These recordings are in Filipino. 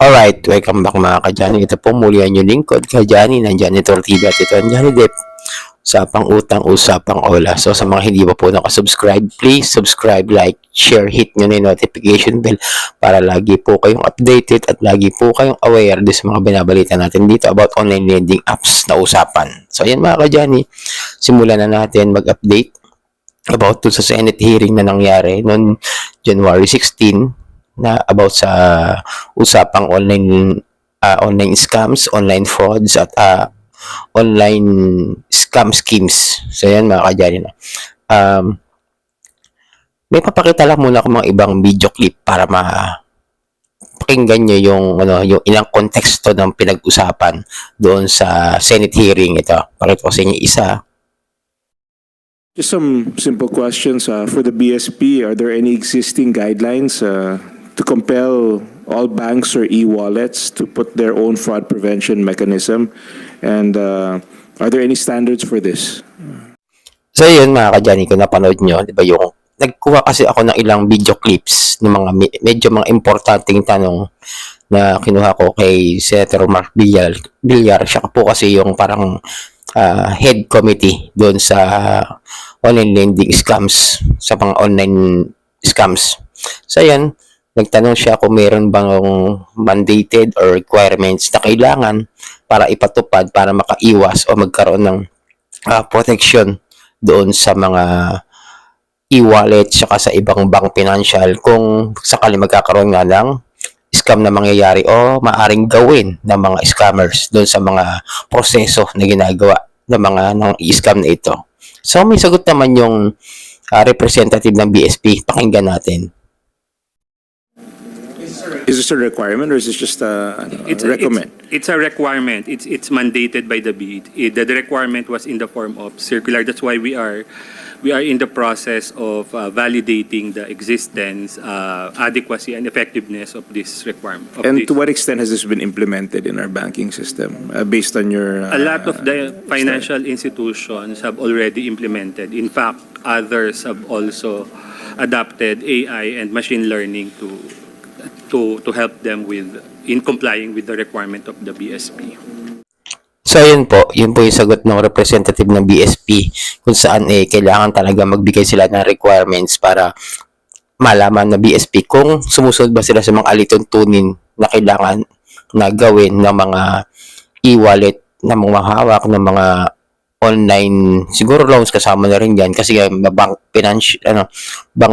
Alright, welcome back mga ka-Johnny. Ito po muli ang inyong lingkod, ka-Johnny, ng Johnny Tortilla at ito ang Johnny Depp. Usapang utang, usapang ola. So sa mga hindi pa po nakasubscribe, please subscribe, like, share, hit nyo na yung notification bell para lagi po kayong updated at lagi po kayong aware sa mga binabalita natin dito about online lending apps na usapan. So ayan mga ka-Johnny, simulan na natin mag-update about to sa Senate hearing na nangyari noong January 16 na about sa usapang online scams, online frauds at online scam schemes. So yan mga ka-Johnny na. May papakita lang muna ako mga ibang video clip para pakinggan nyo yung ilang konteksto ng pinag-usapan doon sa Senate hearing. Ito, pakita ko sa inyo isa. Just some simple questions for the BSP. Are there any existing guidelines to compel all banks or e-wallets to put their own fraud prevention mechanism? And are there any standards for this? So yun mga ka-Johnny, kung napanood nyo, di ba yung nagkuha kasi ako ng ilang video clips ng mga medyo mga importanteng tanong na kinuha ko kay Senator Mark Villar. Siya po kasi yung parang head committee doon sa online lending scams, sa mga online scams. So yan, nagtanong siya kung meron bang mandated or requirements na kailangan para ipatupad para makaiwas o magkaroon ng protection doon sa mga e-wallet saka sa ibang bank financial kung sakali magkakaroon nga ng scam na mangyayari o maaring gawin ng mga scammers doon sa mga proseso na ginagawa ng mga i-scam na ito. So may sagot naman yung representative ng BSP. Pakinggan natin. Is this a requirement or is this just a recommend? It's a requirement. It's mandated by the BID. The requirement was in the form of circular. That's why we are in the process of validating the existence, adequacy, and effectiveness of this requirement. And to what extent has this been implemented in our banking system based on your? A lot of the financial institutions have already implemented. In fact, others have also adopted AI and machine learning to help them in complying with the requirement of the BSP. So yun po yung sagot ng representative ng BSP kung saan kailangan talaga magbigay sila ng requirements para malaman na BSP kung sumusunod ba sila sa mga alituntunin na kailangan na gawin ng mga e-wallet na mga hawak ng mga online, siguro loans kasama na rin yan kasi bank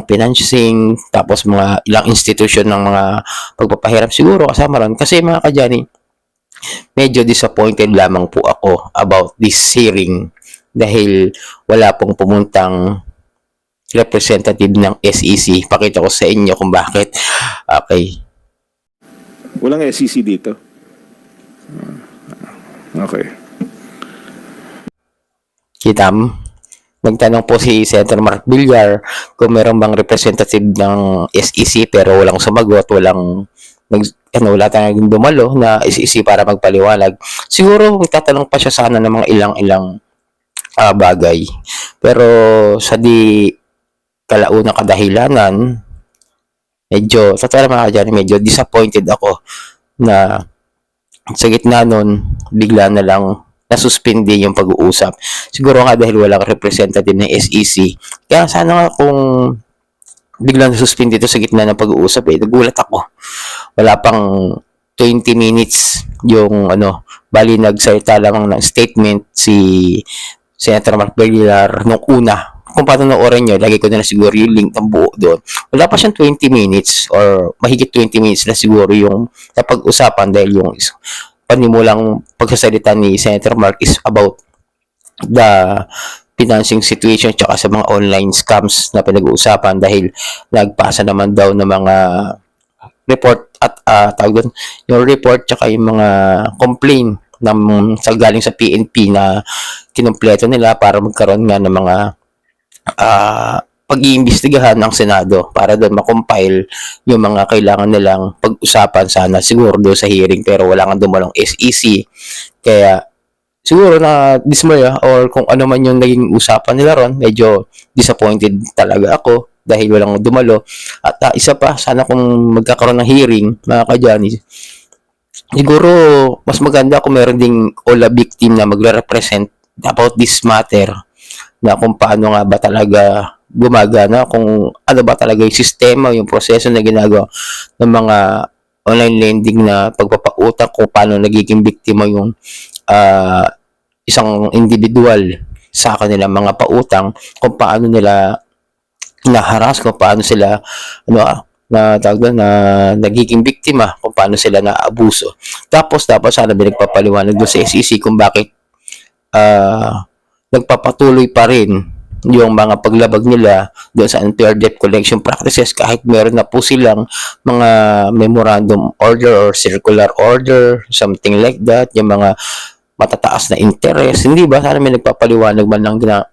financing, tapos mga ilang institution ng mga pagpapahiram siguro kasama rin. Kasi mga ka-Johnny, medyo disappointed lamang po ako about this hearing dahil wala pong pumuntang representative ng SEC. Pakita ko sa inyo kung bakit. Okay. Walang SEC dito? Okay. Kitam, nagtanong po si Senator Mark Villar kung meron bang representative ng SEC pero walang sumagot, wala tayong dumalo na SEC para magpaliwanag. Siguro magtatanong pa siya sana ng mga ilang bagay. Pero sa di kalaunang kadahilanan, medyo disappointed ako na sa gitna nun, bigla na lang nasuspindi yung pag-uusap. Siguro nga dahil walang representative ng SEC. Kaya sana nga kung biglang nasuspindi ito sa gitna ng pag-uusap, nagulat ako. Wala pang 20 minutes yung bali nagsalita lang ng statement si Senator Mark Villar nung una. Kung paano noorin nyo, lagi ko na siguro yung link ng buo doon. Wala pa siyang 20 minutes or mahigit 20 minutes na siguro yung napag-usapan dahil yung panimulang pagsasalita ni Senator Mark is about the financing situation tsaka sa mga online scams na pinag-uusapan dahil nagpasa naman daw ng mga report at yung report tsaka yung mga complaint galing sa PNP na kinumpleto nila para magkaroon nga ng mga pag-iimbestigahan ng Senado para doon makompile yung mga kailangan nilang pag-usapan sana siguro doon sa hearing pero wala nga dumalong SEC. Kaya siguro na dismaya or kung ano man yung naging usapan nila ron, medyo disappointed talaga ako dahil walang dumalo. At isa pa, sana kung magkakaroon ng hearing, mga ka-Johnny, siguro mas maganda kung meron ding OLA victim na magre-represent about this matter, na kung paano nga ba talaga gumagana, kung ano ba talaga yung sistema, yung proseso na ginagawa ng mga online lending na pagpapautang, kung paano nagiging biktima yung ah, isang individual sa kanilang mga pautang, kung paano nila hinaharas, kung paano sila na tawag doon, na nagiging biktima, kung paano sila naabuso. Tapos dapat sana may nagpapaliwanag doon sa SEC kung bakit nagpapatuloy pa rin yung mga paglabag nila doon sa unfair debt collection practices kahit meron na po silang mga memorandum order or circular order, something like that, yung mga matataas na interest. Hindi ba? Sana may nagpapaliwanag man lang na,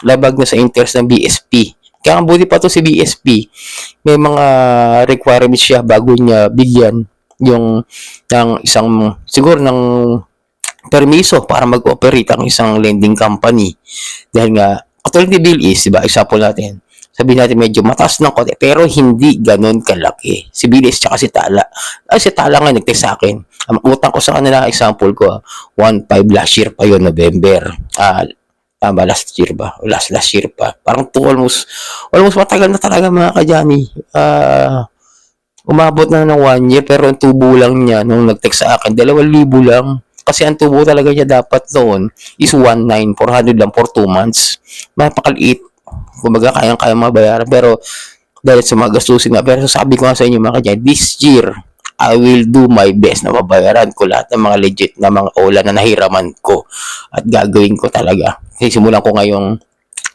labag na sa interest ng BSP. Kaya ang buti pa to si BSP. May mga requirements siya bago niya bigyan yung ng isang, siguro ng permiso para mag-operate ang isang lending company. Dahil nga, katulad ni Bill is, diba, example natin, sabihin natin medyo mataas ng konti, pero hindi ganun kalaki. Si Bill is tsaka si Tala. Si Tala nga nagtext sa akin. Ang utang ko sa kanila, example ko, 1.5 last year pa yun, November. Tama, last year ba? Last year pa. Parang almost matagal na talaga mga kadyani. Umabot na ng 1 year, pero ang tubo lang niya nung nag-text sa akin, 2,000 lang. Kasi ang tubo talaga niya dapat noon is 1,900 lang for 2 months. Napakaliit. Kumbaga, kayang-kaya mabayaran. Pero, dahil sa mga gastusin nga. Pero sabi ko nga sa inyo mga kadyani, this year, I will do my best na mabayaran ko lahat ng mga legit na mga OLA na nahiraman ko. At gagawin ko talaga. Kasi simulan ko ngayong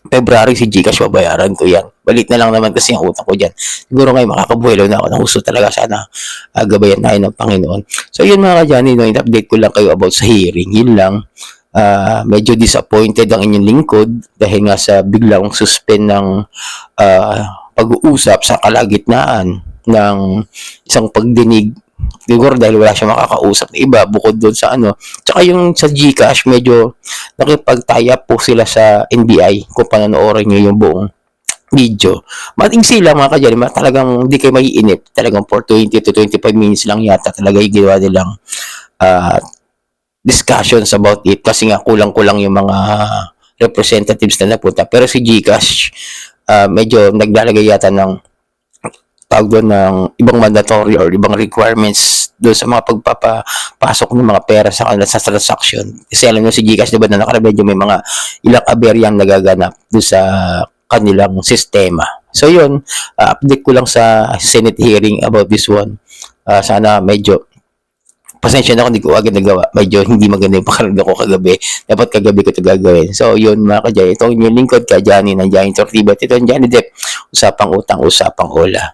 February si Gcash, babayaran ko yan. Balit na lang naman kasi ang utang ko dyan. Siguro ngayon makakabuhelo na ako ng gusto talaga. Sana gabayan tayo ng Panginoon. So yun mga kadyani, in-update ko lang kayo about sa hearing. Yun lang. Medyo disappointed ang inyong lingkod dahil nga sa biglang suspend ng pag-uusap sa kalagitnaan ng isang pagdinig. Siguro dahil wala siya makakausap na iba bukod doon sa Tsaka yung sa Gcash, medyo nakipag-tie up po sila sa NBI kung panonoorin nyo yung buong video. Mating sila mga kadyali, talagang hindi kayo maiinip. Talagang for 20 to 25 minutes lang yata talaga yung ginawa nilang discussions about it kasi nga kulang-kulang yung mga representatives na napunta. Pero si Gcash, medyo naglalagay yata ng tawag doon ng ibang mandatory or ibang requirements doon sa mga pagpapasok ng mga pera sa kanila sa transaction. Kasi alam nyo si Gcash, diba, na nakarabedyo may mga ilang aberyang nagaganap doon sa kanilang sistema. So yun, update ko lang sa Senate hearing about this one. Sana medyo pasensya na kung hindi ko agad nagawa. Medyo hindi maganda yung pakiramdam ko kagabi. Dapat kagabi ko ito gagawin. So, yun mga kadyani. Ito yung lingkod ka, Johnny, ng Johnny Tortiba. Ito yung Johnny Depp. Usapang utang, usapang OLA.